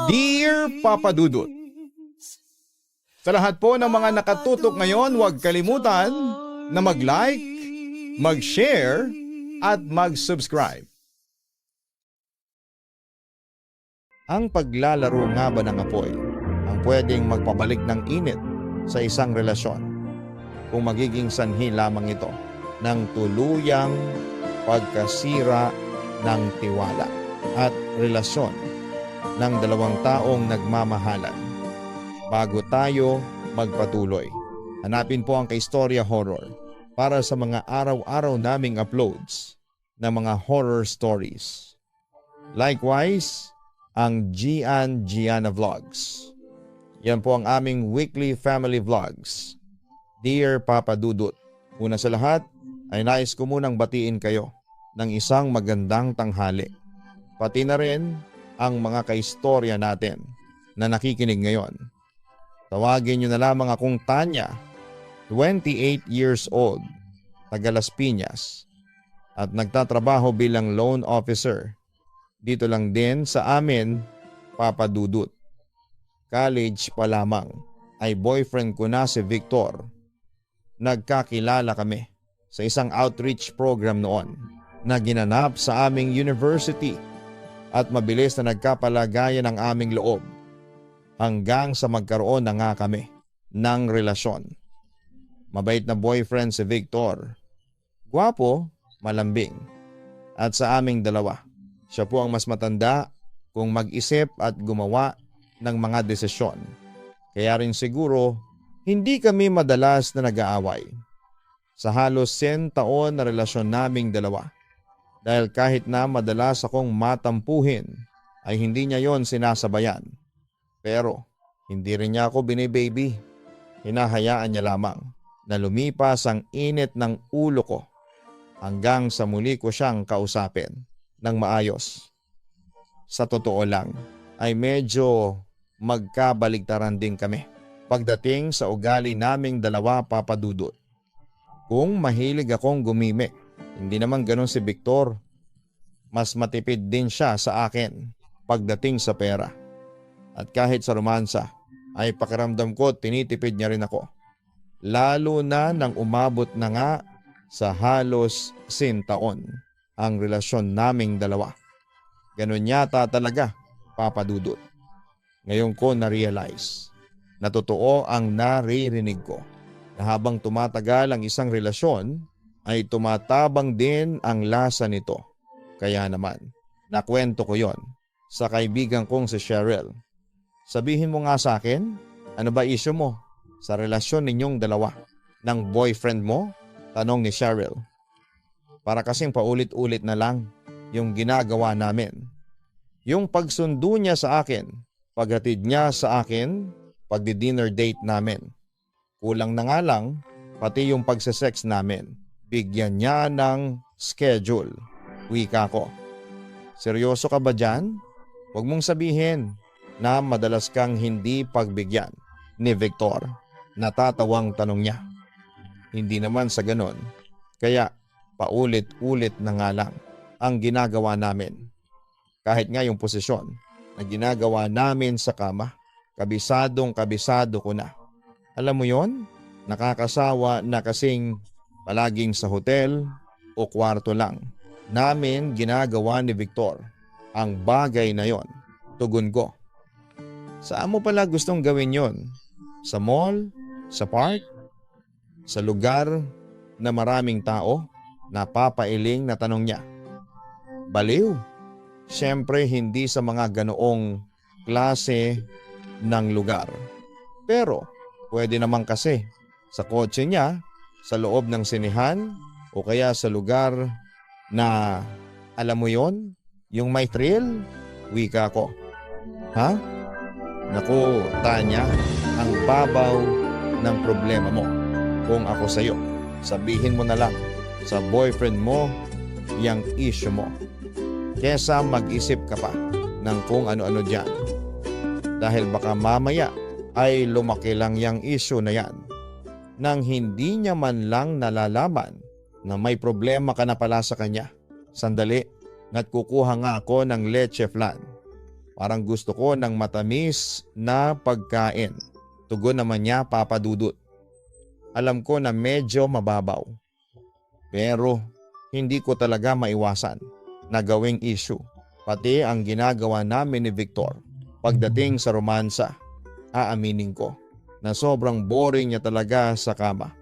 Dear Papa Dudut, sa lahat po ng mga nakatutok ngayon, huwag kalimutan na mag-like, mag-share, at mag-subscribe. Ang paglalaro nga ba ng apoy ang pwedeng magpabalik ng init sa isang relasyon kung magiging sanhi lamang ito ng tuluyang pagkasira ng tiwala at relasyon ng dalawang taong nagmamahalan. Bago tayo magpatuloy, hanapin po ang Kaistorya Horror para sa mga araw-araw naming uploads ng mga horror stories. Likewise, ang Gianna Vlogs. Yan po ang aming weekly family vlogs. Dear Papa Dudut, una sa lahat ay nais ko munang batiin kayo ng isang magandang tanghali. Pati na rin ang mga kaistorya natin na nakikinig ngayon. Tawagin niyo na lamang akong Tanya, 28 years old, taga Las Piñas, at nagtatrabaho bilang loan officer. Dito lang din sa amin, Papa Dudut. College pa lamang ay boyfriend ko na si Victor. Nagkakilala kami sa isang outreach program noon na ginanap sa aming university at mabilis na nagkapalagayan ang aming loob hanggang sa magkaroon na nga kami ng relasyon. Mabait na boyfriend si Victor. Gwapo, malambing. At sa aming dalawa, siya po ang mas matanda kung mag-isip at gumawa ng mga desisyon. Kaya rin siguro hindi kami madalas na nag-aaway sa halos 10 taon na relasyon naming dalawa. Dahil kahit na madalas akong matampuhin ay hindi niya yon sinasabayan. Pero hindi rin niya ako binibaby. Hinahayaan niya lamang na lumipas ang init ng ulo ko hanggang sa muli ko siyang kausapin ng maayos. Sa totoo lang ay medyo magkabaligtaran din kami pagdating sa ugali naming dalawa, Papa Dudut. Kung mahilig akong gumimik, hindi naman ganun si Victor. Mas matipid din siya sa akin pagdating sa pera. At kahit sa romansa ay pakiramdam ko tinitipid niya rin ako. Lalo na nang umabot na nga sa halos 10 taon ang relasyon naming dalawa. Ganun yata talaga, Papa Dudut. Ngayon ko na-realize na totoo ang naririnig ko na habang tumatagal ang isang relasyon ay tumatabang din ang lasa nito. Kaya naman, nakwento ko yon sa kaibigan kong si Cheryl. Sabihin mo nga sa akin, ano ba issue mo sa relasyon ninyong dalawa ng boyfriend mo? Tanong ni Cheryl. Para kasing paulit-ulit na lang yung ginagawa namin. Yung pagsundo niya sa akin, paghatid niya sa akin, pagdi-dinner date namin. Kulang na nga lang, pati yung pagsesex namin. Bigyan niya ng schedule. Wika ko. Seryoso ka ba dyan? Huwag mong sabihin na madalas kang hindi pagbigyan ni Victor. Natatawang tanong niya. Hindi naman sa ganon. Kaya paulit-ulit na nga lang ang ginagawa namin. Kahit nga yung posisyon na ginagawa namin sa kama, kabisado ko na. Alam mo yon? Nakakasawa na kasing palaging sa hotel o kwarto lang namin ginagawa ni Victor ang bagay na yon. Tugon ko. Saan mo pala gustong gawin yon? Sa mall? Sa park? Sa lugar na maraming tao? Napapailing na tanong niya. Baliw. Siyempre hindi sa mga ganoong klase ng lugar. Pero pwede naman kasi sa kotse niya, sa loob ng sinehan o kaya sa lugar na alam mo yon, yung may thrill, wika ko. Ha? Naku, Tanya, ang babaw ng problema mo. Kung ako sa'yo, sabihin mo na lang sa boyfriend mo yung issue mo. Kesa mag-isip ka pa ng kung ano-ano dyan. Dahil baka mamaya ay lumaki lang yung issue na yan nang hindi niya man lang nalalaman na may problema ka na pala sa kanya. Sandali, kukuha nga ako ng leche flan. Parang gusto ko ng matamis na pagkain. Tugon naman niya, Papa Dudut. Alam ko na medyo mababaw. Pero hindi ko talaga maiwasan na gawing issue. Pati ang ginagawa namin ni Victor. Pagdating sa romansa, aaminin ko na sobrang boring niya talaga sa kama.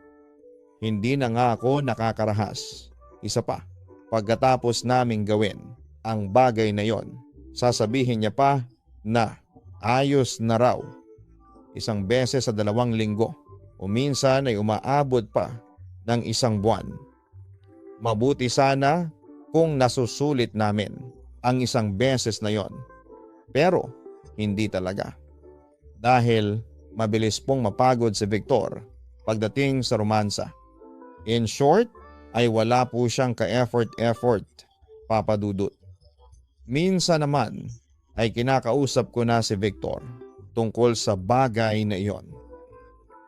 Hindi na nga ako nakakarahas. Isa pa, pagkatapos naming gawin ang bagay na yon, sasabihin niya pa na ayos na raw. Isang beses sa 2 linggo o minsan ay umaabot pa ng 1 buwan. Mabuti sana kung nasusulit namin ang 1 beses na yon. Pero hindi talaga. Dahil mabilis pong mapagod si Victor pagdating sa romansa. In short, ay wala po siyang ka-effort, Papa Dudut. Minsan naman ay kinakausap ko na si Victor tungkol sa bagay na iyon.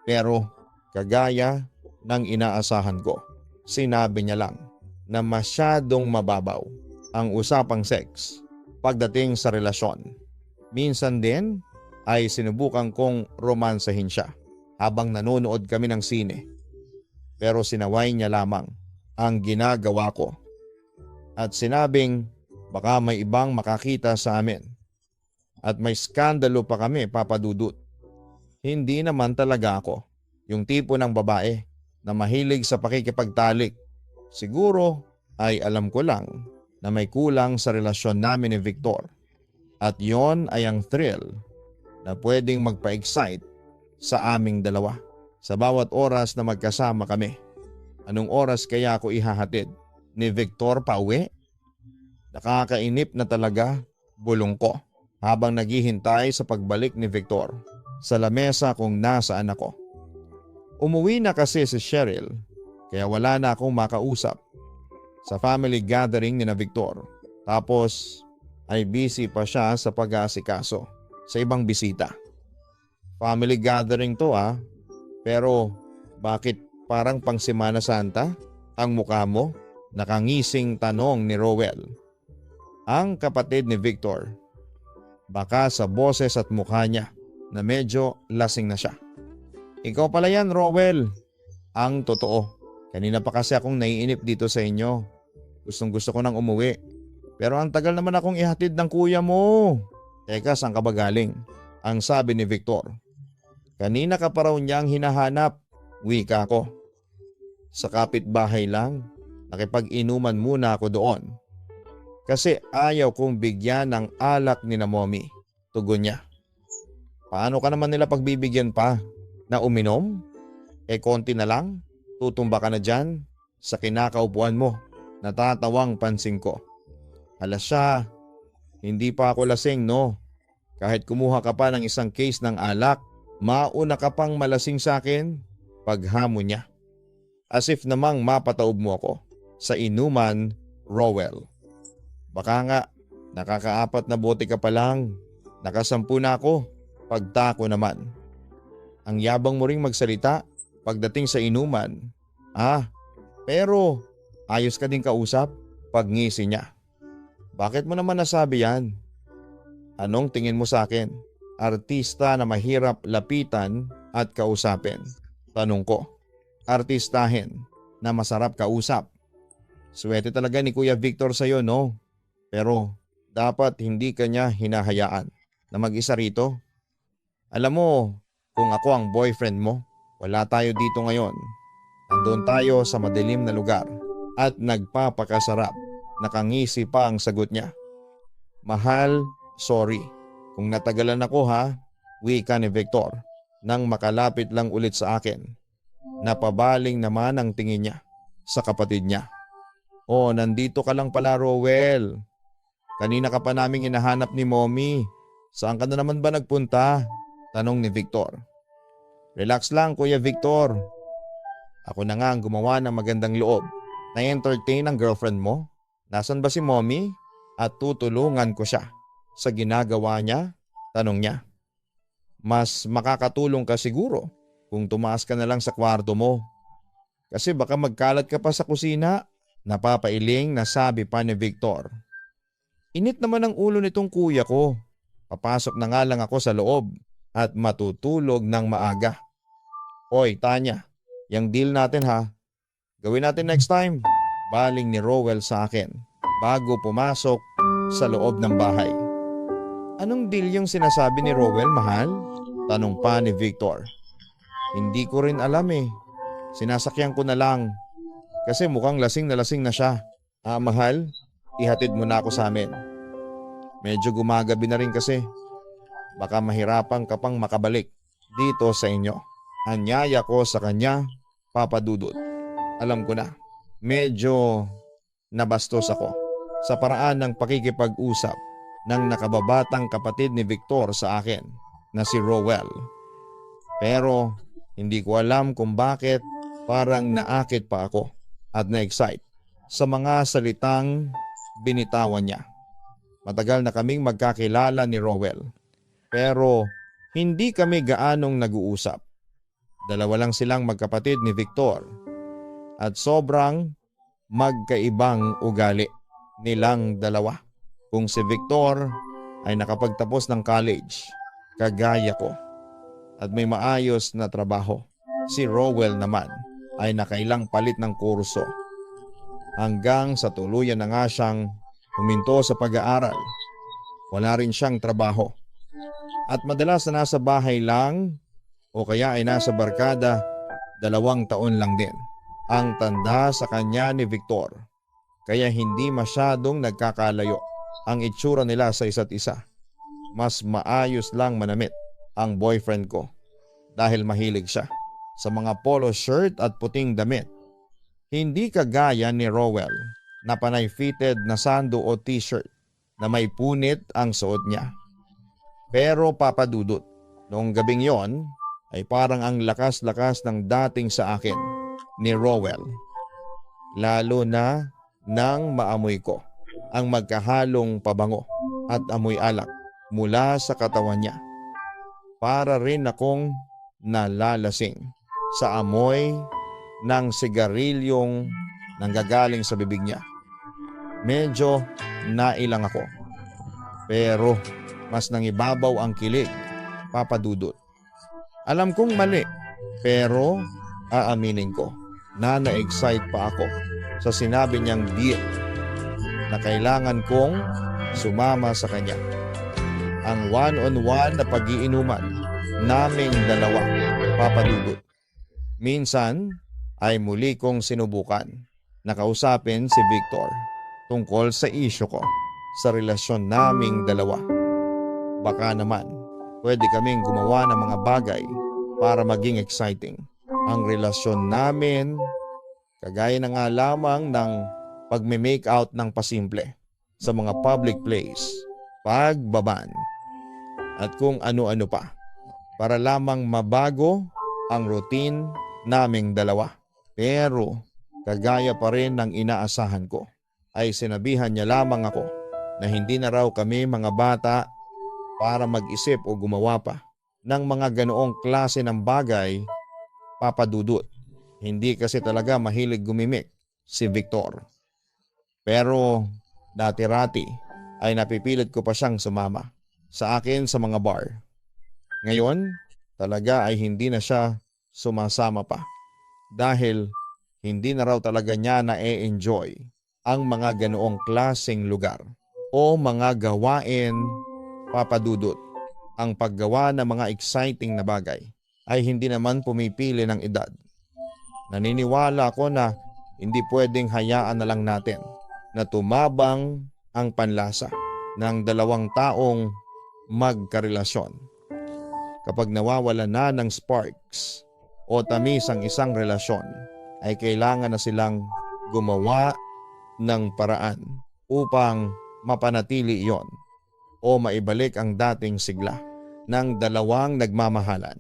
Pero kagaya ng inaasahan ko, sinabi niya lang na masyadong mababaw ang usapang sex pagdating sa relasyon. Minsan din ay sinubukan kong romansahin siya habang nanonood kami ng sine. Pero sinaway niya lamang ang ginagawa ko at sinabing baka may ibang makakita sa amin at may skandalo pa kami, Papa Dudut. Hindi naman talaga ako yung tipo ng babae na mahilig sa pakikipagtalik. Siguro ay alam ko lang na may kulang sa relasyon namin ni Victor at yon ay ang thrill na pwedeng magpa-excite sa aming dalawa sa bawat oras na magkasama kami. Anong oras kaya ako ihahatid ni Victor pauwi? Nakakainip na talaga, bulong ko habang naghihintay sa pagbalik ni Victor sa lamesa kung nasaan ako. Umuwi na kasi si Cheryl kaya wala na akong makausap sa family gathering ni na Victor. Tapos ay busy pa siya sa pag-aasikaso sa ibang bisita. Family gathering to pero bakit parang pang Semana Santa ang mukha mo? Nakangising tanong ni Rowell, ang kapatid ni Victor. Baka sa boses at mukha niya na medyo lasing na siya. Ikaw pala yan, Rowell. Ang totoo, kanina pa kasi akong naiinip dito sa inyo. Gustong gusto ko nang umuwi. Pero ang tagal naman akong ihatid ng kuya mo. Teka, saan ka ba galing? Ang sabi ni Victor. Kanina ka pa raw niyang hinahanap. Wika ko. Sa kapitbahay lang. Nakipag-inuman muna ako doon. Kasi ayaw kong bigyan ng alak ni na mommy. Tugon niya. Paano ka naman nila pagbibigyan pa? Na uminom? Konti na lang? Tutumba ka na dyan? Sa kinakaupuan mo. Natatawang pansin ko. Hala siya. Hindi pa ako lasing, no? Kahit kumuha ka pa ng 1 case ng alak, mauna ka pang malasing sa akin. Paghamon niya. As if namang mapataob mo ako sa inuman, Rowell. Baka nga, nakaka-4 na bote ka pa lang. Naka-10 na ako. Pagtako naman. Ang yabang mo ring magsalita pagdating sa inuman. Pero ayos ka din kausap? Pagngisi niya. Bakit mo naman nasabi yan? Anong tingin mo sa akin? Artista na mahirap lapitan at kausapin? Tanong ko. Artistahin na masarap kausap. Swerte talaga ni Kuya Victor sa'yo, no? Pero dapat hindi ka niya hinahayaan na mag-isa rito. Alam mo, kung ako ang boyfriend mo, wala tayo dito ngayon. Nandun tayo sa madilim na lugar at nagpapakasarap. Nakangisi pa ang sagot niya. Mahal, sorry. Kung natagalan ako wika ni Victor nang makalapit lang ulit sa akin. Napabaling naman ang tingin niya sa kapatid niya. Oh, nandito ka lang pala, Rowell. Kanina ka pa naming hinahanap ni mommy. Saan ka na naman ba nagpunta? Tanong ni Victor. Relax lang, Kuya Victor. Ako na nga ang gumawa ng magandang loob. Na-entertain ang girlfriend mo? Nasaan ba si mommy? At tutulungan ko siya sa ginagawa niya? Tanong niya. Mas makakatulong ka siguro kung tumaas ka na lang sa kwarto mo. Kasi baka magkalat ka pa sa kusina. Napapailing na sabi pa ni Victor. Init naman ang ulo nitong kuya ko. Papasok na nga lang ako sa loob at matutulog ng maaga. Oy, Tanya, yung deal natin ha, gawin natin next time. Baling ni Rowell sa akin bago pumasok sa loob ng bahay. Anong deal yung sinasabi ni Rowell, mahal? Tanong pa ni Victor. Hindi ko rin alam eh. Sinasakyan ko na lang kasi mukhang lasing na siya. Mahal, ihatid mo na ako sa amin. Medyo gumagabi na rin kasi. Baka mahirapan ka pang makabalik dito sa inyo. Anyaya ko sa kanya, Papa Dudut. Alam ko na, medyo nabastos ako sa paraan ng pakikipag-usap ng nakababatang kapatid ni Victor sa akin na si Rowell. Pero hindi ko alam kung bakit parang naakit pa ako at na-excite sa mga salitang binitawan niya. Matagal na kaming magkakilala ni Rowell pero hindi kami gaanong nag-uusap. Dalawa lang silang magkapatid ni Victor at sobrang magkaibang ugali nilang dalawa. Kung si Victor ay nakapagtapos ng college, kagaya ko, at may maayos na trabaho, si Rowell naman ay nakailang palit ng kurso. Hanggang sa tuluyan na nga siyang huminto sa pag-aaral. Wala rin siyang trabaho. At madalas na nasa bahay lang o kaya ay nasa barkada, 2 taon lang din ang tanda sa kanya ni Victor. Kaya hindi masyadong nagkakalayo ang itsura nila sa isa't isa. Mas maayos lang manamit ang boyfriend ko dahil mahilig siya sa mga polo shirt at puting damit. Hindi kagaya ni Rowell na panay fitted na sando o t-shirt na may punit ang suot niya. Pero Papa Dudut, noong gabing yon ay parang ang lakas-lakas ng dating sa akin ni Rowell. Lalo na nang maamoy ko ang magkahalong pabango at amoy alak mula sa katawan niya. Para rin akong nalalasing sa amoy ng sigarilyong nanggagaling sa bibig niya. Medyo nailang ako. Pero mas nangibabaw ang kilig, Papa Dudut. Alam kong mali, pero aaminin ko na na-excite pa ako sa sinabi niyang deal na kailangan kong sumama sa kanya. Ang one-on-one na pag-iinuman naming dalawa, Papa Dudut. Minsan ay muli kong sinubukan na kausapin si Victor tungkol sa isyu ko sa relasyon naming dalawa. Baka naman pwede kaming gumawa ng mga bagay para maging exciting ang relasyon namin, kagaya na nga lamang ng pagme-make out ng pasimple sa mga public place, pagbaban at kung ano-ano pa para lamang mabago ang routine naming dalawa. Pero kagaya pa rin ng inaasahan ko ay sinabihan niya lamang ako na hindi na raw kami mga bata para mag-isip o gumawa pa ng mga ganoong klase ng bagay, Papa Dudut. Hindi kasi talaga mahilig gumimik si Victor. Pero dati-rati ay napipilit ko pa siyang sumama sa akin sa mga bar. Ngayon, talaga ay hindi na siya sumasama pa dahil hindi na raw talaga niya na-enjoy ang mga ganoong klaseng lugar o mga gawain, Papa Dudut. Ang paggawa ng mga exciting na bagay ay hindi naman pumipili ng edad. Naniniwala ako na hindi pwedeng hayaan na lang natin na tumabang ang panlasa ng 2 taong magkarelasyon. Kapag nawawala na ng sparks o tamis ang isang relasyon, ay kailangan na silang gumawa ng paraan upang mapanatili iyon o maibalik ang dating sigla ng 2 nagmamahalan.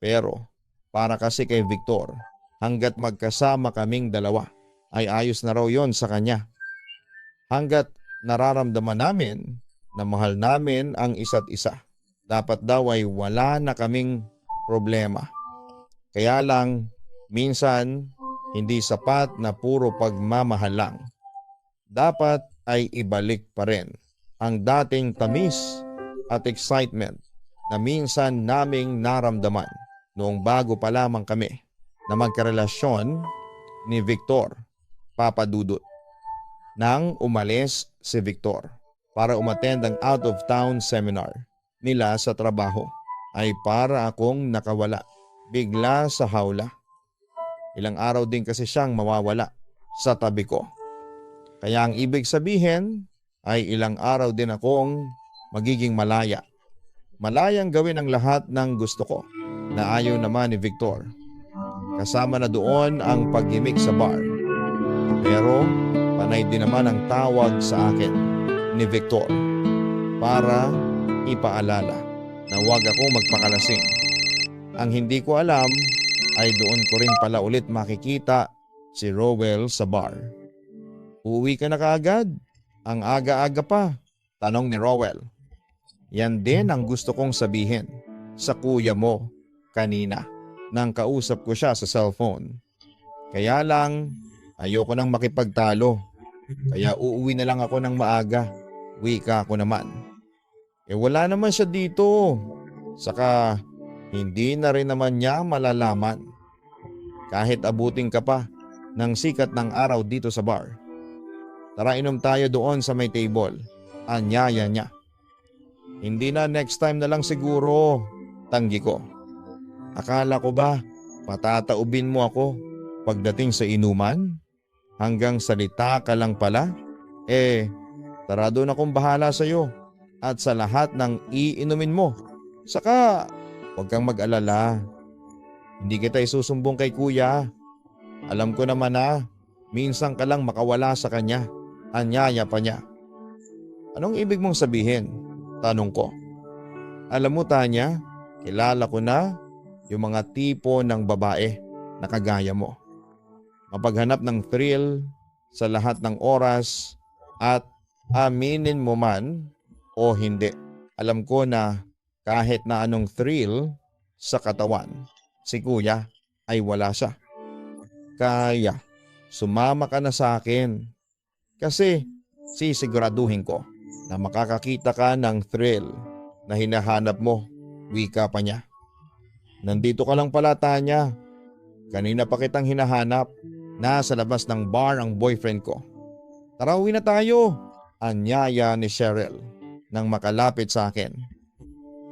Pero para kasi kay Victor, hanggat magkasama kaming 2 ay ayos na raw yon sa kanya. Hanggat nararamdaman namin na mahal namin ang isa't isa, dapat daw ay wala na kaming problema. Kaya lang minsan hindi sapat na puro pagmamahal lang. Dapat ay ibalik pa rin ang dating tamis at excitement na minsan naming naramdaman noong bago pa lamang kami na magkarelasyon ni Victor, Papa Dudut. Nang umalis si Victor para umattend ang out-of-town seminar nila sa trabaho, ay para akong nakawala bigla sa hawla. Ilang araw din kasi siyang mawawala sa tabi ko. Kaya ang ibig sabihin ay ilang araw din akong magiging malaya. Malayang gawin ang lahat ng gusto ko na ayaw naman ni Victor. Kasama na doon ang paghimik sa bar. Pero panay din naman ang tawag sa akin ni Victor para ipaalala na huwag akong magpakalasing. Ang hindi ko alam ay doon ko rin pala ulit makikita si Rowell sa bar. Uuwi ka na kaagad? Ang aga-aga pa, tanong ni Rowell. Yan din ang gusto kong sabihin sa kuya mo kanina nang kausap ko siya sa cellphone. Kaya lang ayoko nang makipagtalo, kaya uuwi na lang ako ng maaga. Wika ko naman. Wala naman siya dito. Saka hindi na rin naman niya malalaman. Kahit abutin ka pa ng sikat ng araw dito sa bar. Tara inom tayo doon sa may table. Anyaya niya. Hindi na, next time na lang siguro, tanggi ko. Akala ko ba patataubin mo ako pagdating sa inuman? Hanggang salita ka lang pala? Tara doon akong bahala sa iyo at sa lahat ng iinumin mo. Saka huwag kang mag-alala. Hindi kita isusumbong kay kuya. Alam ko naman na minsan ka lang makawala sa kanya. Anyaya pa niya. Anong ibig mong sabihin? Tanong ko. Alam mo Tanya, kilala ko na yung mga tipo ng babae na kagaya mo. Mapaghanap ng thrill sa lahat ng oras at aminin mo man o hindi. Alam ko na kahit na anong thrill sa katawan, si kuya ay wala siya. Kaya sumama ka na sa akin kasi sisiguraduhin ko na makakakita ka ng thrill na hinahanap mo. Wika pa niya. Nandito ka lang pala Tanya. Kanina pa kitang hinahanap. Nasa labas ng bar ang boyfriend ko. Tara uwi na tayo. Anyaya ni Cheryl nang makalapit sa akin.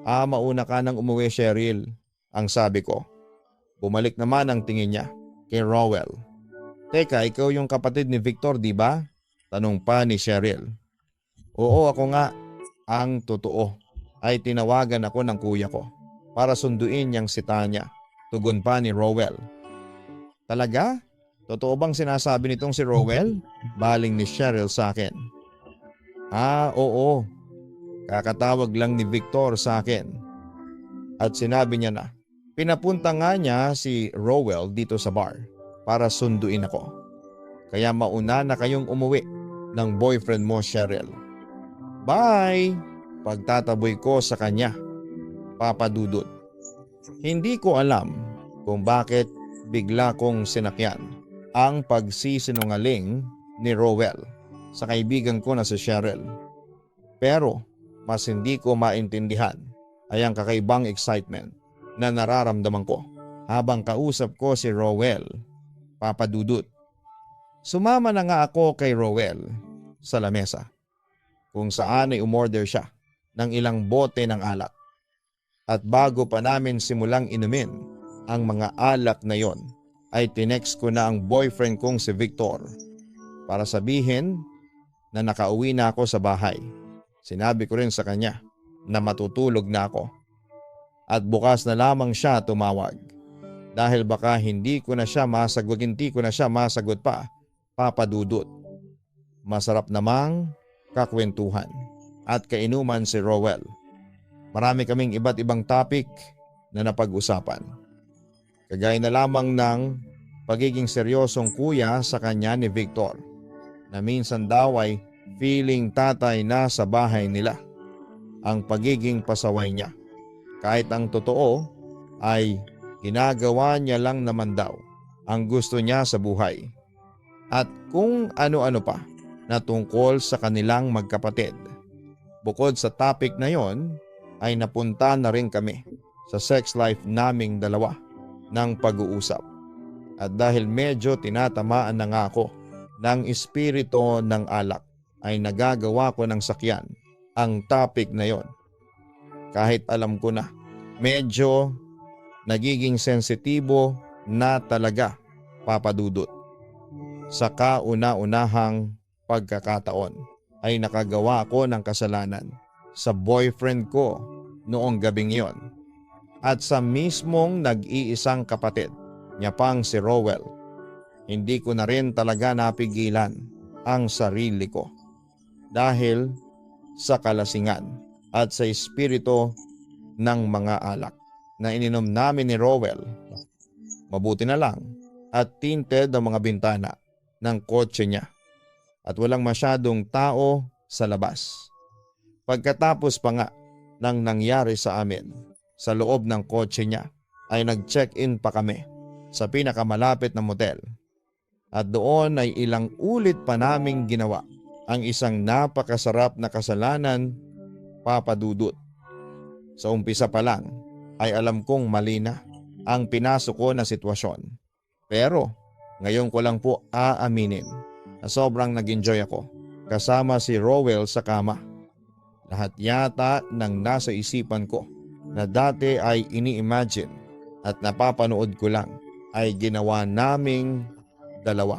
Mauna ka nang umuwi Cheryl. Ang sabi ko. Bumalik naman ang tingin niya kay Rowell. Teka, ikaw yung kapatid ni Victor, di ba? Tanong pa ni Cheryl. Oo, ako nga. Ang totoo ay tinawagan ako ng kuya ko para sunduin niyang si Tanya. Tugon pa ni Rowell. Talaga? Totoo bang sinasabi nitong si Rowell? Baling ni Cheryl sa akin. Oo. Kakatawag lang ni Victor sa akin. At sinabi niya na pinapunta nga niya si Rowell dito sa bar para sunduin ako. Kaya mauna na kayong umuwi ng boyfriend mo Cheryl. Bye! Pagtataboy ko sa kanya. Papa Dudut. Hindi ko alam kung bakit bigla kong sinakyan ang pagsisinungaling ni Rowell sa kaibigan ko na si Cheryl. Pero mas hindi ko maintindihan ay ang kakaibang excitement na nararamdaman ko habang kausap ko si Rowell. Papa Dudut. Sumama na nga ako kay Rowell sa lamesa kung saan ay umorder siya ng ilang bote ng alak. At bago pa namin simulang inumin ang mga alak na yon ay tinext ko na ang boyfriend kong si Victor para sabihin na nakauwi na ako sa bahay. Sinabi ko rin sa kanya na matutulog na ako at bukas na lamang siya tumawag dahil baka hindi ko na siya masagot pa. Papa Dudut. Masarap namang kakwentuhan at kainuman si Rowell. Marami kaming iba't ibang topic na napag-usapan. Kagaya na lamang ng pagiging seryosong kuya sa kanya ni Victor na minsan daw ay feeling tatay na sa bahay nila. Ang pagiging pasaway niya. Kahit ang totoo ay ginagawa niya lang naman daw ang gusto niya sa buhay. At kung ano-ano pa na tungkol sa kanilang magkapatid. Bukod sa topic na yon ay napunta na rin kami sa sex life naming dalawa ng pag-uusap. At dahil medyo tinatamaan na nga ako ng espiritu ng alak, ay nagagawa ko ng sakyan ang topic na yon. Kahit alam ko na medyo nagiging sensitibo na talaga, Papa Dudut. Sa kauna-unahang pagkakataon ay nakagawa ako ng kasalanan sa boyfriend ko noong gabing yon at sa mismong nag-iisang kapatid niya pang si Rowell. Hindi ko na rin talaga napigilan ang sarili ko dahil sa kalasingan at sa espiritu ng mga alak na ininom namin ni Rowell. Mabuti na lang at tinted ang mga bintana ng kotse niya at walang masyadong tao sa labas. Pagkatapos pa nga ng nangyari sa amin sa loob ng kotse niya ay nag-check-in pa kami sa pinakamalapit na motel. At doon ay ilang ulit pa naming ginawa ang isang napakasarap na kasalanan, Papa Dudut. Sa umpisa pa lang ay alam kong mali na ang pinasok ko na sitwasyon. Pero ngayon ko lang po aaminin na sobrang nag-enjoy ako kasama si Rowell sa kama. Lahat yata ng nasa isipan ko na dati ay ini-imagine at napapanood ko lang ay ginawa naming dalawa.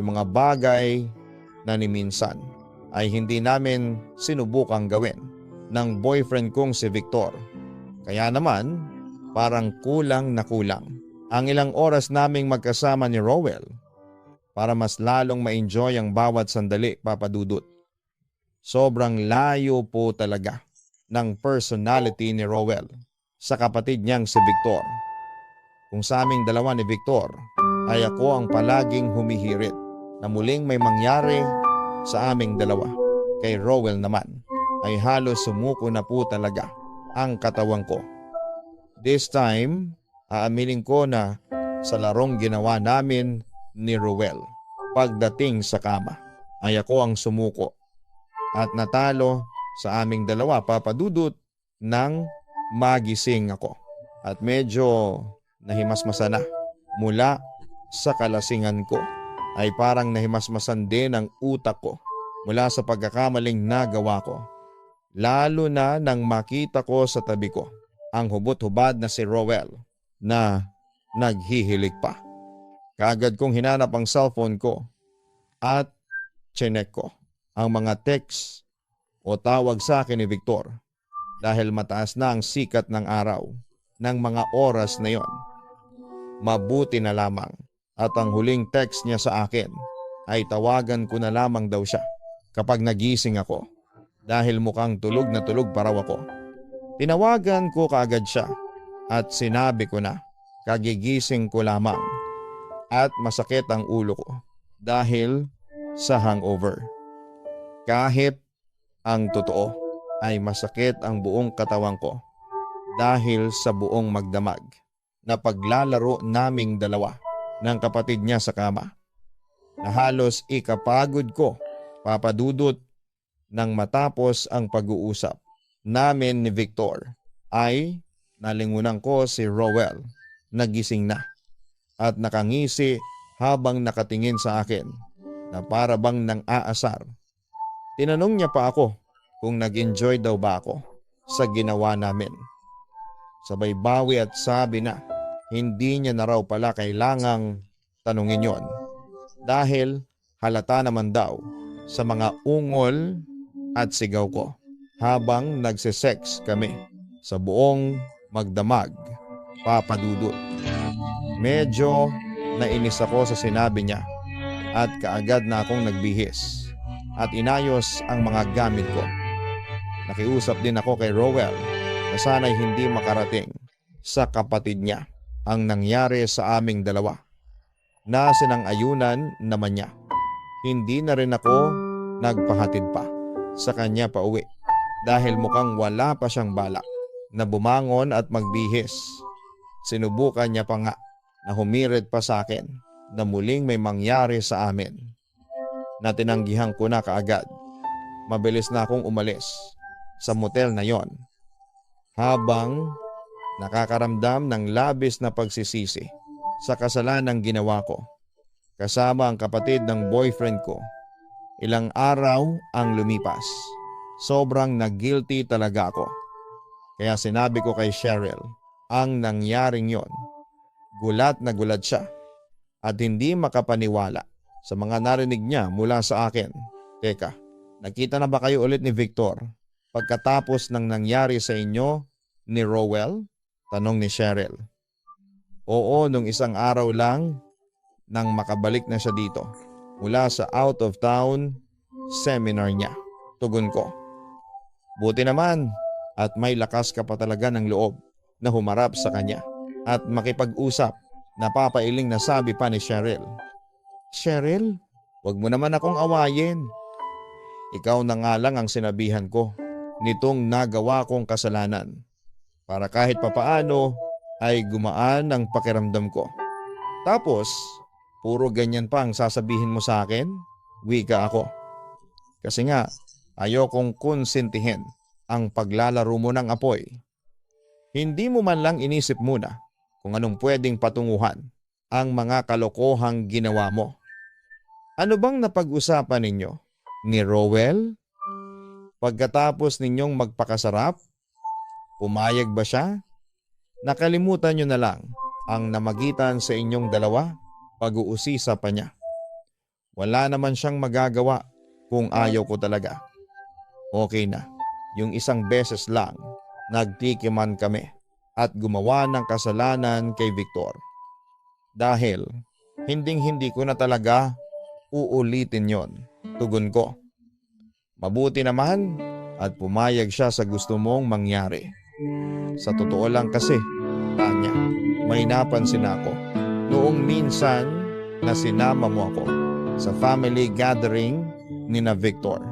Yung mga bagay na ni minsan ay hindi namin sinubukang gawin ng boyfriend kong si Victor. Kaya naman parang kulang na kulang ang ilang oras naming magkasama ni Rowell para mas lalong ma-enjoy ang bawat sandali, Papa Dudut. Sobrang layo po talaga ng personality ni Rowell sa kapatid niyang si Victor. Kung sa aming dalawa ni Victor ay ako ang palaging humihirit na muling may mangyari sa aming dalawa. Kay Rowell naman ay halos sumuko na po talaga ang katawan ko. This time, aaminin ko na sa larong ginawa namin ni Rowell, pagdating sa kama ay ako ang sumuko at natalo sa aming dalawa, Papa Dudut, nang magising ako. At medyo nahimasmasan na mula sa kalasingan ko ay parang nahimasmasan din ang utak ko mula sa pagkakamaling nagawa ko. Lalo na nang makita ko sa tabi ko ang hubot-hubad na si Rowell na naghihilig pa. Kaagad kong hinanap ang cellphone ko at chinek ko ang mga text o tawag sa akin ni Victor dahil mataas na ang sikat ng araw ng mga oras na yon. Mabuti na lamang at ang huling text niya sa akin ay tawagan ko na lamang daw siya kapag nagising ako dahil mukhang tulog na tulog pa raw ako. Tinawagan ko kaagad siya at sinabi ko na kagigising ko lamang at masakit ang ulo ko dahil sa hangover. Kahit ang totoo ay masakit ang buong katawan ko dahil sa buong magdamag na paglalaro naming dalawa ng kapatid niya sa kama na halos ikapagod ko, Papa Dudut, nang matapos ang pag-uusap namin ni Victor ay nalingunan ko si Rowell. Nagising na at nakangisi habang nakatingin sa akin na para bang nang aasar. Tinanong niya pa ako kung nag-enjoy daw ba ako sa ginawa namin. Sabay bawi at sabi na hindi niya na raw pala kailangang tanungin yon dahil halata naman daw sa mga ungol at sigaw ko habang nagsisex kami sa buong magdamag, Papa Dudut. Medyo nainis ako sa sinabi niya at kaagad na akong nagbihis at inayos ang mga gamit ko. Nakiusap din ako kay Rowell na sana'y hindi makarating sa kapatid niya ang nangyari sa aming dalawa na sinang-ayunan naman niya. Hindi na rin ako nagpahatid pa sa kanya pa uwi dahil mukhang wala pa siyang balak na bumangon at magbihis. Sinubukan niya pa nga na humirit pa sa akin na muling may mangyari sa amin na tinanggihan ko na kaagad. Mabilis na akong umalis sa motel na yon habang nakakaramdam ng labis na pagsisisi sa kasalanang ginawa ko. Kasama ang kapatid ng boyfriend ko. Ilang araw ang lumipas. Sobrang nag-guilty talaga ako. Kaya sinabi ko kay Cheryl ang nangyaring yon. Gulat na gulat siya at hindi makapaniwala sa mga narinig niya mula sa akin. Teka, nakita na ba kayo ulit ni Victor pagkatapos ng nangyari sa inyo ni Rowell? Tanong ni Cheryl. Oo, nung isang araw lang nang makabalik na siya dito mula sa out of town seminar niya. Tugon ko. Buti naman at may lakas ka pa talaga ng loob na humarap sa kanya at makipag-usap. Napapailing na sabi pa ni Cheryl. Cheryl, wag mo naman akong awayin. Ikaw na nga lang ang sinabihan ko nitong nagawa kong kasalanan para kahit papaano ay gumaan ang pakiramdam ko. Tapos, puro ganyan pa ang sasabihin mo sa akin? Wika ako. Kasi nga, ayokong konsentihin ang paglalaro mo ng apoy. Hindi mo man lang inisip muna kung anong pwedeng patunguhan ang mga kalokohang ginawa mo. Ano bang napag-usapan ninyo ni Rowell? Pagkatapos ninyong magpakasarap, pumayag ba siya? Nakalimutan nyo na lang ang namagitan sa inyong dalawa, pag-uusisa pa niya. Wala naman siyang magagawa kung ayaw ko talaga. Okay na. Yung isang beses lang, nagtikiman kami at gumawa ng kasalanan kay Victor. Dahil hinding-hindi ko na talaga uulitin yon. Tugon ko. Mabuti naman at pumayag siya sa gusto mong mangyari. Sa totoo lang kasi, Tanya, may napansin ako noong minsan na sinama mo ako sa family gathering ni na Victor.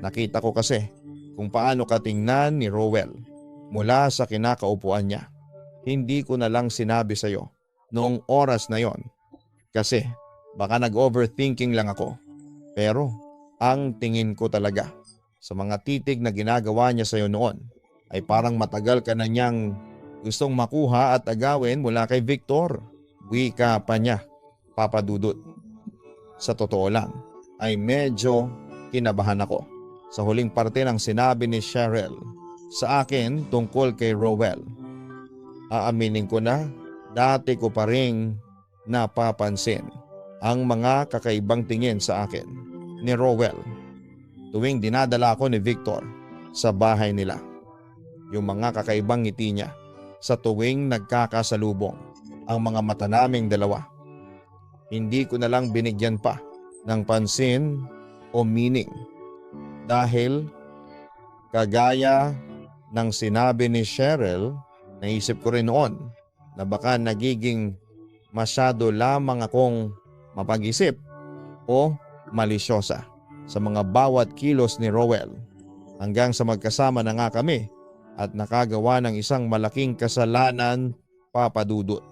Nakita ko kasi kung paano ka tingnan ni Rowell mula sa kinakaupuan niya. Hindi ko na lang sinabi sa'yo noong oras na yon kasi baka nag-overthinking lang ako. Pero ang tingin ko talaga sa mga titig na ginagawa niya sa'yo noon ay parang matagal ka na niyang gustong makuha at agawin mula kay Victor. Wika pa niya, Papa Dudut. Sa totoo lang ay medyo kinabahan ako sa huling parte ng sinabi ni Cheryl sa akin tungkol kay Rowell. Aaminin ko na dati ko pa ring napapansin ang mga kakaibang tingin sa akin ni Rowell tuwing dinadala ko ni Victor sa bahay nila. Yung mga kakaibang ngiti niya sa tuwing nagkakasalubong ang mga mata naming dalawa. Hindi ko na lang binigyan pa ng pansin o meaning dahil kagaya ng sinabi ni Cheryl, naisip ko rin noon na baka nagiging masyado lamang akong mapag-isip o malisyosa sa mga bawat kilos ni Rowell hanggang sa magkasama na nga kami at nakagawa ng isang malaking kasalanan, Papa Dudut.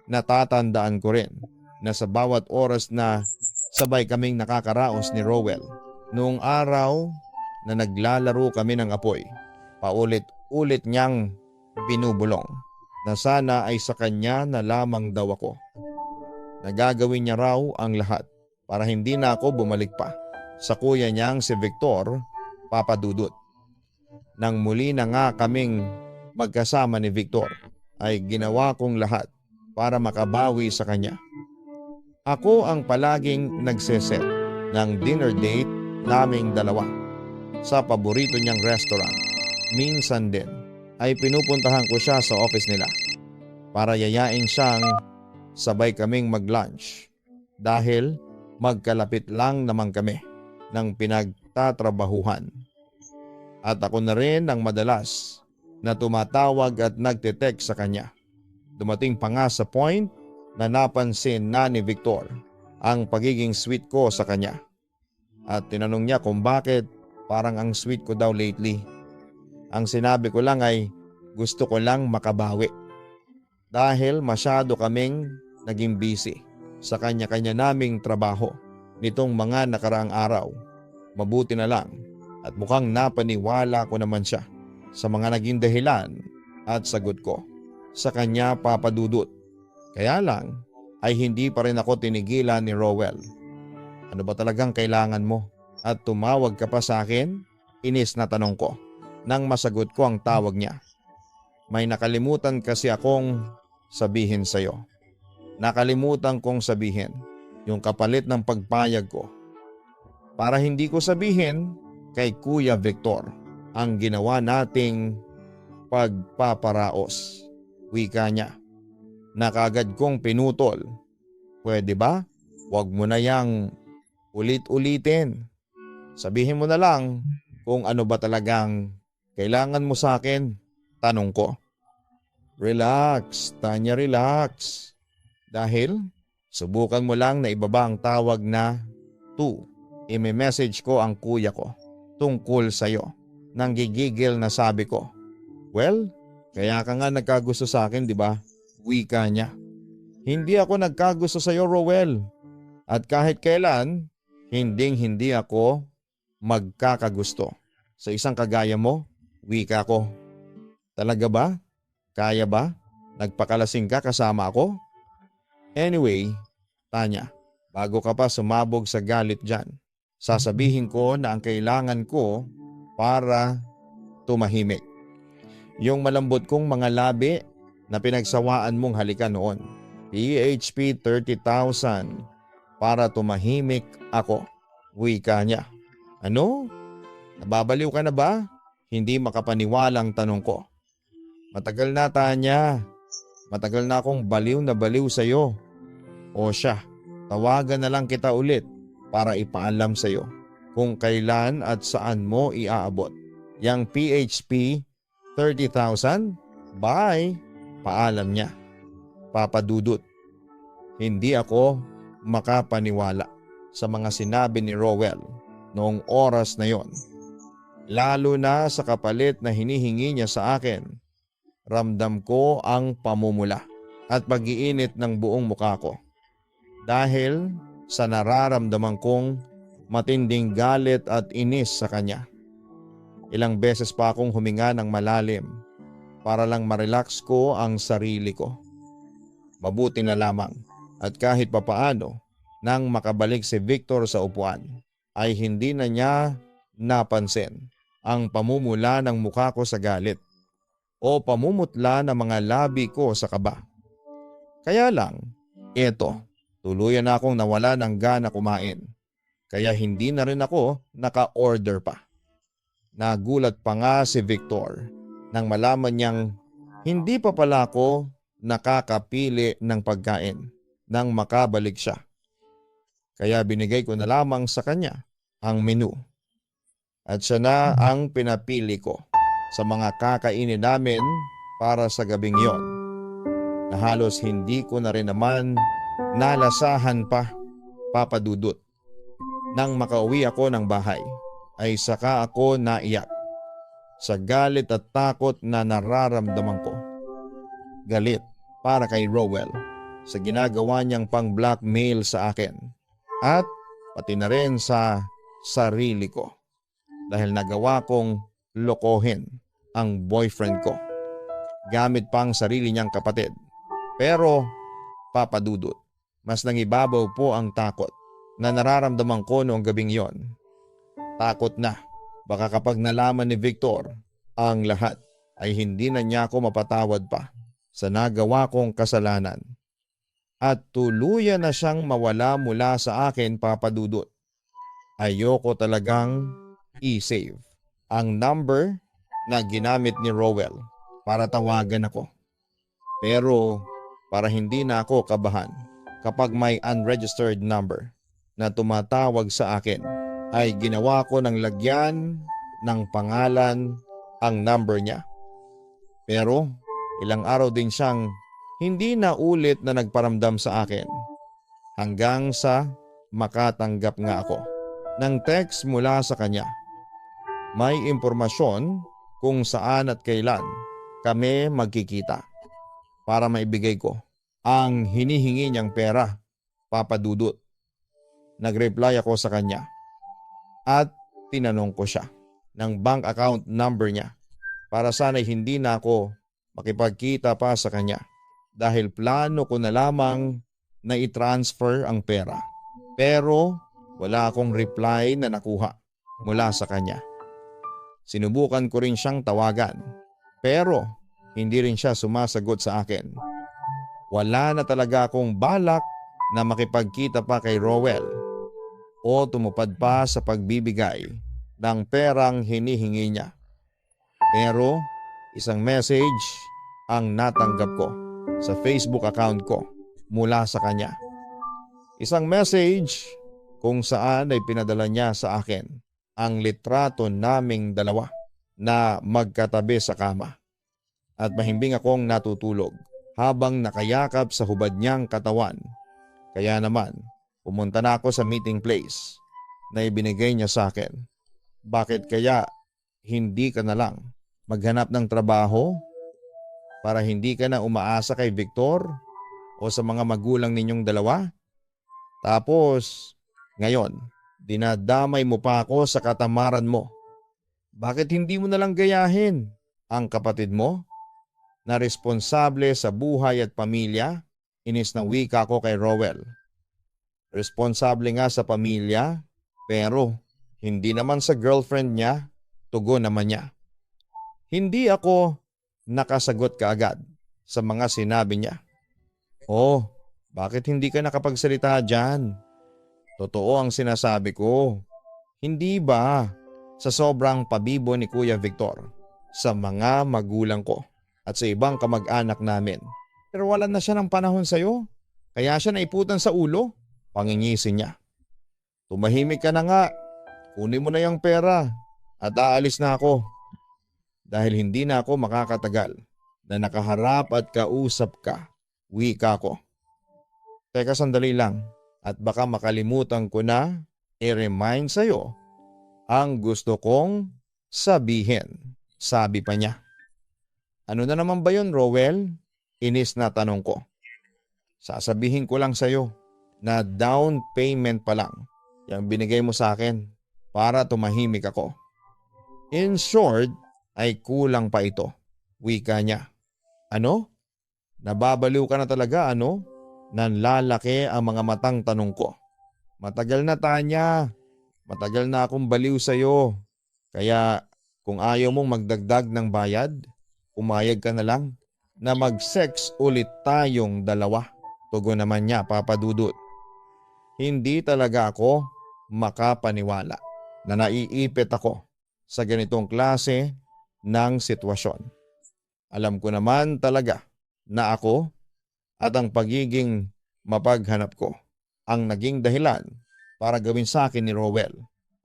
Natatandaan ko rin na sa bawat oras na sabay kaming nakakaraos ni Rowell noong araw na naglalaro kami ng apoy, paulit-ulit niyang binubulong na sana ay sa kanya na lamang daw ako. Nagagawin niya raw ang lahat para hindi na ako bumalik pa sa kuya niyang si Victor, Papa Dudut. Nang muli na nga kaming magkasama ni Victor ay ginawa kong lahat para makabawi sa kanya. Ako ang palaging nagseset ng dinner date naming dalawa sa paborito niyang restaurant. Minsan din ay pinupuntahan ko siya sa office nila para yayain siyang sabay kaming mag-lunch dahil magkalapit lang naman kami ng pinagtatrabahuhan. At ako na rin ang madalas na tumatawag at nagte-text sa kanya. Dumating pa nga sa point na napansin na ni Victor ang pagiging sweet ko sa kanya. At tinanong niya kung bakit parang ang sweet ko daw lately. Ang sinabi ko lang ay gusto ko lang makabawi. Dahil masyado kaming naging busy sa kanya-kanya naming trabaho nitong mga nakaraang araw. Mabuti na lang at mukhang napaniwala ko naman siya sa mga naging dahilan at sagot ko sa kanya, Papa Dudut. Kaya lang ay hindi pa rin ako tinigilan ni Rowell. Ano ba talagang kailangan mo? At tumawag ka pa sa akin? Inis na tanong ko nang masagot ko ang tawag niya. May nakalimutan kasi akong sabihin sa'yo. Nakalimutan kong sabihin yung kapalit ng pagpayag ko. Para hindi ko sabihin kay Kuya Victor ang ginawa nating pagpaparaos. Wika niya na kaagad kong pinutol. Pwede ba? Huwag mo na yang ulit-ulitin. Sabihin mo na lang kung ano ba talagang kailangan mo sa akin. Tanong ko. Relax, Tanya, relax. Dahil subukan mo lang na ibaba ang tawag na 2. Ime-message ko ang kuya ko tungkol sa'yo. Nang gigigil na sabi ko. Well, kaya ka nga nagkagusto sa akin, di ba? Wika niya. Hindi ako nagkagusto sa iyo, Rowell. At kahit kailan, hindi ako magkakagusto sa isang kagaya mo. Wika ko. Talaga ba? Kaya ba? Nagpakalasing ka kasama ako? Anyway, Tanya, bago ka pa sumabog sa galit dyan, sasabihin ko na ang kailangan ko para tumahimik. Yung malambot kong mga labi na pinagsawaan mong halikan noon. PHP 30,000 para tumahimik ako. Wika niya. Ano? Nababaliw ka na ba? Hindi makapaniwalang tanong ko. Matagal na, Tanya. Matagal na akong baliw na baliw sa'yo. O siya, tawagan na lang kita ulit para ipaalam sa'yo kung kailan at saan mo iaabot. Yang PHP 30,000? Bye! Paalam niya. Papa Dudut. Hindi ako makapaniwala sa mga sinabi ni Rowell noong oras na yon. Lalo na sa kapalit na hinihingi niya sa akin. Ramdam ko ang pamumula at pag-iinit ng buong muka ko. Dahil sa nararamdaman kong matinding galit at inis sa kanya. Ilang beses pa akong huminga ng malalim para lang ma-relax ko ang sarili ko. Mabuti na lamang at kahit papaano nang makabalik si Victor sa upuan ay hindi na niya napansin ang pamumula ng mukha ko sa galit o pamumutla ng mga labi ko sa kaba. Kaya lang, tuluyan na akong nawala ng gana kumain kaya hindi na rin ako naka-order pa. Nagulat pa nga si Victor nang malaman niyang hindi pa pala ako nakakapili ng pagkain nang makabalik siya. Kaya binigay ko na lamang sa kanya ang menu. At siya na ang pinapili ko sa mga kakainin namin para sa gabing yon. Na halos hindi ko na rin naman nalasahan pa, Papa Dudut. Nang makauwi ako ng bahay ay saka ako naiyak sa galit at takot na nararamdaman ko. Galit para kay Rowell sa ginagawa niyang pang-blackmail sa akin at pati na rin sa sarili ko dahil nagawa kong lokohin ang boyfriend ko gamit pang sarili niyang kapatid. Pero Papa Dudut, mas nangibabaw po ang takot na nararamdaman ko noong gabing yon. Takot na baka kapag nalaman ni Victor ang lahat ay hindi na niya ako mapatawad pa sa nagawa kong kasalanan. At tuluyan na siyang mawala mula sa akin, Papa Dudut. Ayoko talagang i-save ang number na ginamit ni Rowell para tawagan ako. Pero para hindi na ako kabahan kapag may unregistered number na tumatawag sa akin, ay ginawa ko ng lagyan ng pangalan ang number niya. Pero ilang araw din siyang hindi na ulit na nagparamdam sa akin hanggang sa makatanggap nga ako ng text mula sa kanya. May impormasyon kung saan at kailan kami magkikita para maibigay ko ang hinihingi niyang pera, Papa Dudut. Nag-reply ako sa kanya at tinanong ko siya ng bank account number niya para sana'y hindi na ako makipagkita pa sa kanya dahil plano ko na lamang na i-transfer ang pera. Pero wala akong reply na nakuha mula sa kanya. Sinubukan ko rin siyang tawagan pero hindi rin siya sumasagot sa akin. Wala na talaga akong balak na makipagkita pa kay Rowell o tumupad pa sa pagbibigay ng perang hinihingi niya. Pero isang message ang natanggap ko sa Facebook account ko mula sa kanya. Isang message kung saan ay pinadala niya sa akin ang litrato naming dalawa na magkatabi sa kama. At mahimbing akong natutulog habang nakayakap sa hubad niyang katawan. Kaya naman, pumunta na ako sa meeting place na ibinigay niya sa akin. Bakit kaya hindi ka na lang maghanap ng trabaho para hindi ka na umaasa kay Victor o sa mga magulang ninyong dalawa? Tapos, ngayon, dinadamay mo pa ako sa katamaran mo. Bakit hindi mo na lang gayahin ang kapatid mo na responsable sa buhay at pamilya? Inis na wika ko kay Rowell. Responsable nga sa pamilya, pero hindi naman sa girlfriend niya, tugon naman niya. Hindi ako nakasagot kaagad sa mga sinabi niya. Oh, bakit hindi ka nakapagsalita dyan? Totoo ang sinasabi ko. Hindi ba sa sobrang pabibo ni Kuya Victor sa mga magulang ko at sa ibang kamag-anak namin? Pero wala na siya ng panahon sa'yo. Kaya siya naiputan sa ulo. Pangingisin niya. Tumahimik ka na nga. Kunin mo na yung pera at aalis na ako. Dahil hindi na ako makakatagal na nakaharap at kausap ka. Wika ko. Teka sandali lang at baka makalimutan ko na i-remind sa'yo ang gusto kong sabihin. Sabi pa niya. Ano na naman ba yun, Rowell? Inis na tanong ko. Sasabihin ko lang sa'yo na down payment pa lang yung binigay mo sa akin para tumahimik ako. In short, ay kulang pa ito. Wika niya. Ano? Nababaliw ka na talaga, ano? Nanlalaki ang mga matang tanong ko. Matagal na, Tanya. Matagal na akong baliw sa'yo. Kaya kung ayaw mong magdagdag ng bayad, umayag ka na lang na mag-sex ulit tayong dalawa. Tugon naman niya, Papa Dudut. Hindi talaga ako makapaniwala na naiipit ako sa ganitong klase ng sitwasyon. Alam ko naman talaga na ako at ang pagiging mapaghanap ko ang naging dahilan para gawin sa akin ni Rowell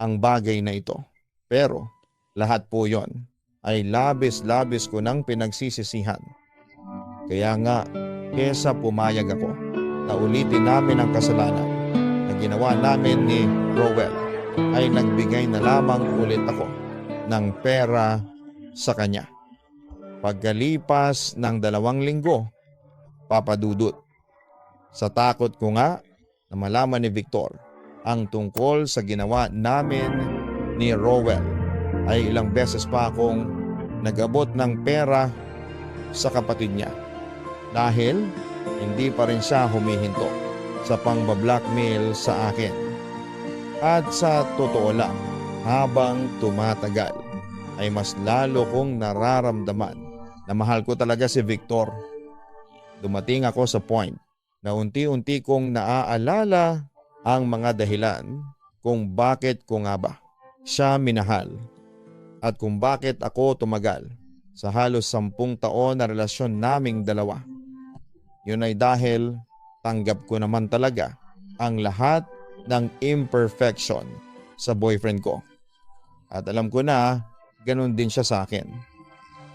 ang bagay na ito. Pero lahat po yon ay labis-labis ko nang pinagsisisihan. Kaya nga, kesa pumayag ako na ulitin namin ang kasalanan na ginawa namin ni Rowell, ay nagbigay na lamang ulit ako ng pera sa kanya. Pagkalipas ng 2 linggo, Papa Dudut, sa takot ko nga na malaman ni Victor ang tungkol sa ginawa namin ni Rowell, ay ilang beses pa akong nag-abot ng pera sa kapatid niya dahil hindi pa rin siya humihinto sa pang-blackmail sa akin. At sa totoo lang, habang tumatagal ay mas lalo kong nararamdaman na mahal ko talaga si Victor. Dumating ako sa point na unti-unti kong naaalala ang mga dahilan kung bakit ko nga ba siya minahal at kung bakit ako tumagal sa halos 10 taon na relasyon naming dalawa. Yun ay dahil tanggap ko naman talaga ang lahat ng imperfection sa boyfriend ko. At alam ko na ganun din siya sa akin.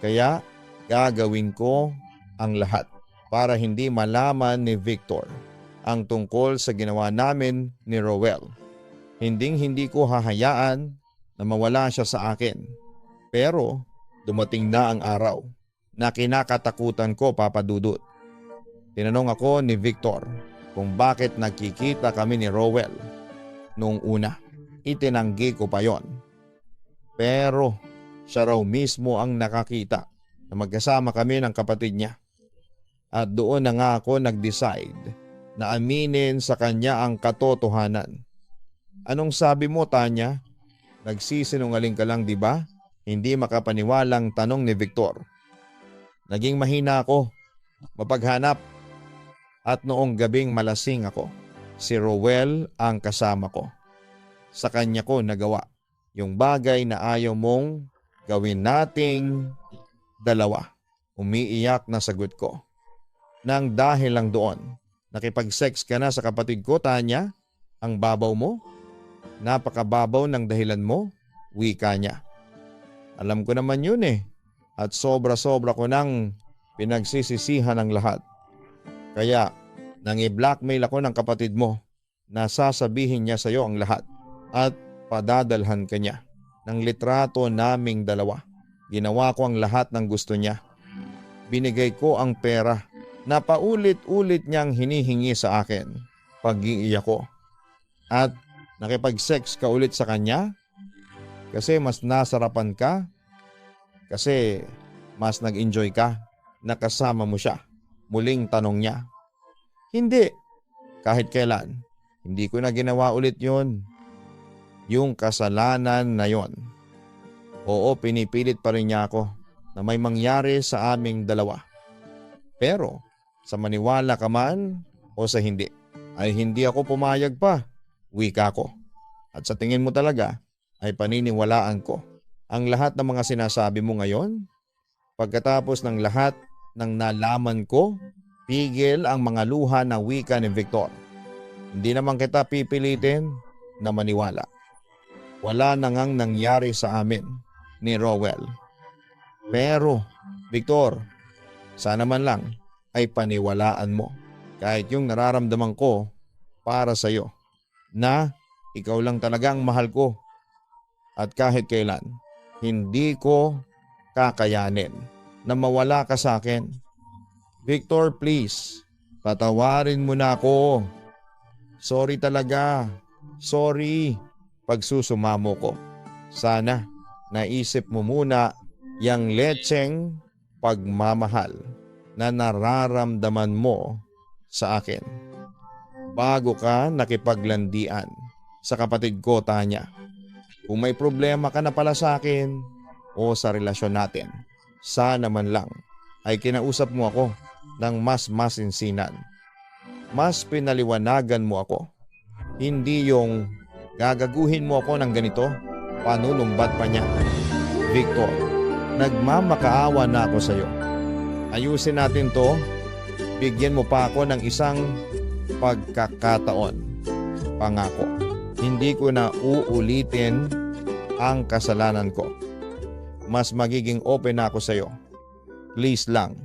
Kaya gagawin ko ang lahat para hindi malaman ni Victor ang tungkol sa ginawa namin ni Rowell. Hindi ko hahayaan na mawala siya sa akin. Pero dumating na ang araw na kinakatakutan ko, Papa Dudut. Tinanong ako ni Victor kung bakit nagkikita kami ni Rowell. Noong una, itinanggi ko pa yon. Pero Siya raw mismo ang nakakita na magkasama kami ng kapatid niya. At doon na nga ako nag-decide na aminin sa kanya ang katotohanan. Anong sabi mo, Tanya? Nagsisinungaling ka lang, di ba? Hindi makapaniwalang tanong ni Victor. Naging mahina ako, mapaghanap. At noong gabing malasing ako, si Rowel ang kasama ko. Sa kanya ko nagawa yung bagay na ayaw mong gawin nating dalawa. Umiiyak na sagot ko. Nang dahil lang doon, nakipag-sex ka na sa kapatid ko, Tanya? Ang babaw mo? Napakababaw ng dahilan mo? Wika niya. Alam ko naman yun eh. At sobra-sobra ko nang pinagsisisihan ang lahat. Kaya nang i-blackmail ako ng kapatid mo na sasabihin niya sa iyo ang lahat at padadalhan ka niya ng litrato naming dalawa. Ginawa ko ang lahat ng gusto niya. Binigay ko ang pera na paulit-ulit niyang hinihingi sa akin pag-iiyak ko. At nakipag-sex ka ulit sa kanya kasi mas nasarapan ka, kasi mas nag-enjoy ka, nakasama mo siya. Muling tanong niya. Hindi. Kahit kailan. Hindi ko na ginawa ulit yun. Yung kasalanan na yon. Oo, pinipilit pa rin niya ako na may mangyari sa aming dalawa. Pero sa maniwala ka man o sa hindi, ay hindi ako pumayag pa. Wika ko. At sa tingin mo talaga ay paniniwalaan ko ang lahat ng mga sinasabi mo ngayon? Pagkatapos ng lahat ng nalaman ko, pigil ang mga luha na wika ni Victor. Hindi naman kita pipilitin na maniwala. Wala na ngang nangyari sa amin ni Rowel. Pero, Victor, sana man lang ay paniwalaan mo kahit yung nararamdaman ko para sa iyo na ikaw lang talagang mahal ko at kahit kailan hindi ko kakayanin na mawala ka sa akin. Victor, please, patawarin mo na ako. Sorry talaga. Sorry. Pagsusumamo ko. Sana naisip mo muna yang letseng pagmamahal na nararamdaman mo sa akin bago ka nakipaglandian sa kapatid ko, Tanya. Kung may problema ka na pala sa akin o sa relasyon natin, sana man lang ay kinausap mo ako ng mas masinsinan. Mas pinaliwanagan mo ako. Hindi yung gagaguhin mo ako ng ganito, panunumbat pa niya. Victor, nagmamakaawa na ako sa iyo. Ayusin natin to. Bigyan mo pa ako ng isang pagkakataon. Pangako, hindi ko na uulitin ang kasalanan ko. Mas magiging open na ako sa iyo. Please lang,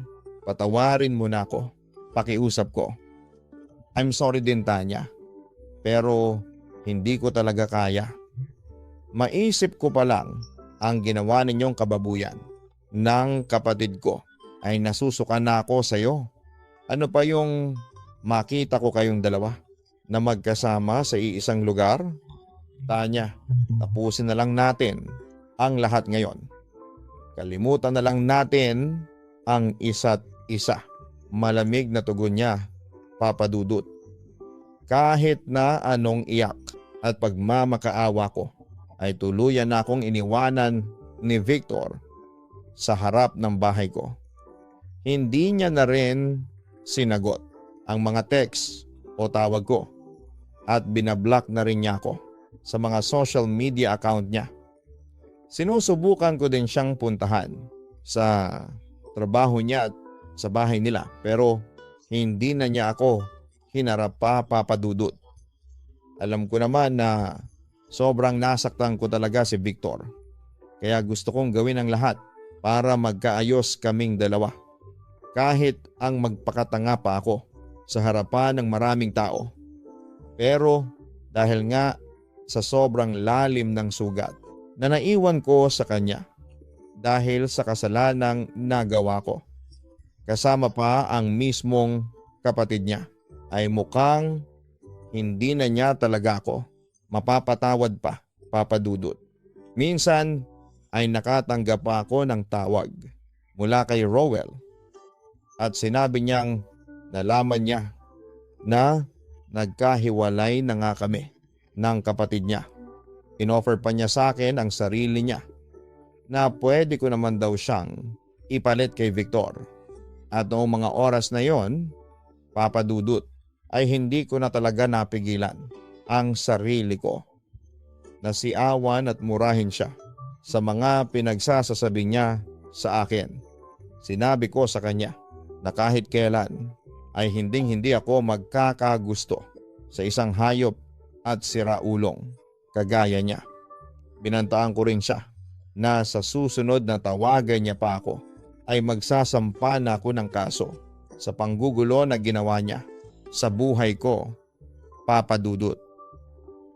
patawarin mo na ako. Pakiusap ko. I'm sorry din, Tanya. Pero hindi ko talaga kaya. Maisip ko pa lang ang ginawa ninyong kababuyan ng kapatid ko ay nasusuka na ako sa iyo. Ano pa yung makita ko kayong dalawa na magkasama sa iisang lugar? Tanya, tapusin na lang natin ang lahat ngayon. Kalimutan na lang natin ang isa't isa. Malamig na tugon niya, Papa Dudut. Kahit na anong iyak at pagmamakaawa ko, ay tuluyan na akong iniwanan ni Victor sa harap ng bahay ko. Hindi niya na rin sinagot ang mga text o tawag ko at binablock na rin niya ako sa mga social media account niya. Sinusubukan ko din siyang puntahan sa trabaho niya at sa bahay nila, pero hindi na niya ako hinarap pa, Papa Dudut. Alam ko naman na sobrang nasaktan ko talaga si Victor. Kaya gusto kong gawin ang lahat para magkaayos kaming dalawa. Kahit ang magpakatanga pa ako sa harapan ng maraming tao. Pero dahil nga sa sobrang lalim ng sugat na naiwan ko sa kanya dahil sa kasalanang nagawa ko, kasama pa ang mismong kapatid niya, ay mukhang hindi na niya talaga ako mapapatawad pa, Papa Dudut. Minsan ay nakatanggap pa ako ng tawag mula kay Rowell at sinabi niyang nalaman niya na nagkahiwalay na nga kami ng kapatid niya. Inoffer pa niya sa akin ang sarili niya na pwede ko naman daw siyang ipalit kay Victor. At noong mga oras na yon, Papa Dudut, ay hindi ko na talaga napigilan ang sarili ko na siawan at murahin siya sa mga pinagsasasabi niya sa akin. Sinabi ko sa kanya na kahit kailan ay hindi ako magkakagusto sa isang hayop at siraulong kagaya niya. Binantaan ko rin siya na sa susunod na tawagan niya pa ako ay magsasampa na ako ng kaso sa panggugulo na ginawa niya sa buhay ko, Papa Dudut.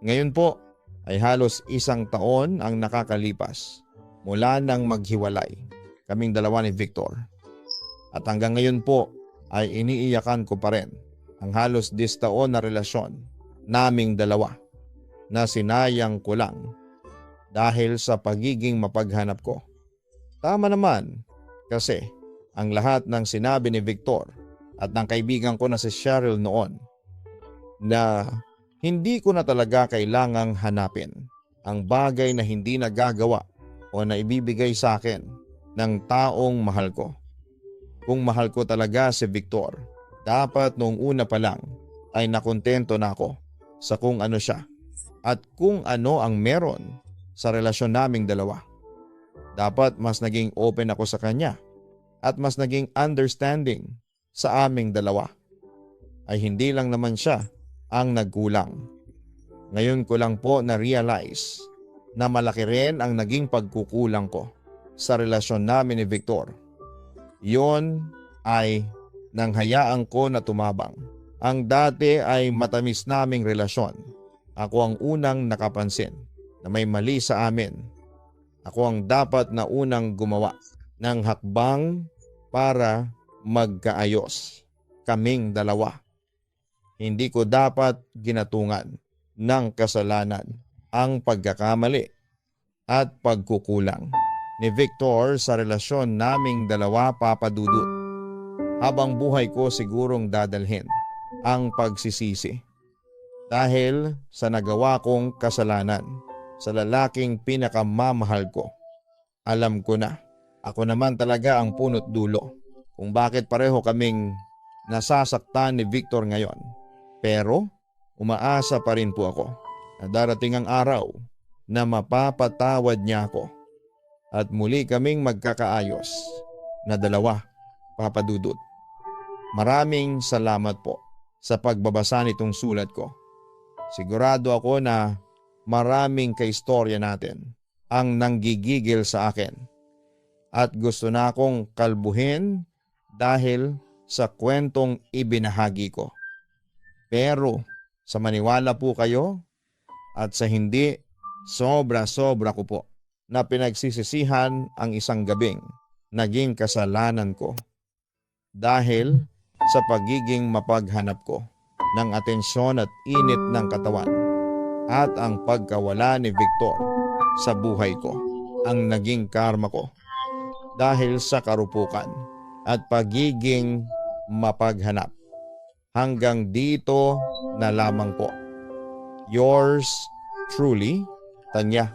Ngayon po ay halos 1 taon ang nakakalipas mula nang maghiwalay kaming dalawa ni Victor. At hanggang ngayon po ay iniiyakan ko pa rin ang halos 10 taon na relasyon naming dalawa na sinayang ko lang dahil sa pagiging mapaghanap ko. Tama naman kasi ang lahat ng sinabi ni Victor at ng kaibigan ko na si Cheryl noon na hindi ko na talaga kailangang hanapin ang bagay na hindi nagagawa o na ibibigay sa akin ng taong mahal ko. Kung mahal ko talaga si Victor, dapat noong una pa lang ay nakontento na ako sa kung ano siya at kung ano ang meron sa relasyon naming dalawa. Dapat mas naging open ako sa kanya at mas naging understanding sa aming dalawa. Ay hindi lang naman siya ang nagkulang. Ngayon ko lang po na-realize na malaki rin ang naging pagkukulang ko sa relasyon namin ni Victor. Yon ay nang hayaan ko na tumabang. Ang dati ay matamis naming relasyon. Ako ang unang nakapansin na may mali sa amin. Ako ang dapat na unang gumawa ng hakbang para magkaayos kaming dalawa. Hindi ko dapat ginatungan ng kasalanan ang pagkakamali at pagkukulang ni Victor sa relasyon naming dalawa, Papa Dudut. Habang buhay ko sigurong dadalhin ang pagsisisi dahil sa nagawa kong kasalanan sa lalaking pinakamamahal ko. Alam ko na ako naman talaga ang punot dulo kung bakit pareho kaming nasasaktan ni Victor ngayon. Pero umaasa pa rin po ako na darating ang araw na mapapatawad niya ako at muli kaming magkakaayos na dalawa, Papa Dudut. Maraming salamat po sa pagbabasa nitong sulat ko. Sigurado ako na maraming kaistorya natin ang nanggigigil sa akin at gusto na akong kalbuhin dahil sa kwentong ibinahagi ko. Pero sa maniwala po kayo at sa hindi, sobra-sobra ko po na pinagsisisihan ang isang gabing naging kasalanan ko dahil sa pagiging mapaghanap ko ng atensyon at init ng katawan at ang pagkawala ni Victor sa buhay ko ang naging karma ko dahil sa karupukan at pagiging mapaghanap. Hanggang dito na lamang po. Yours truly, Tanya.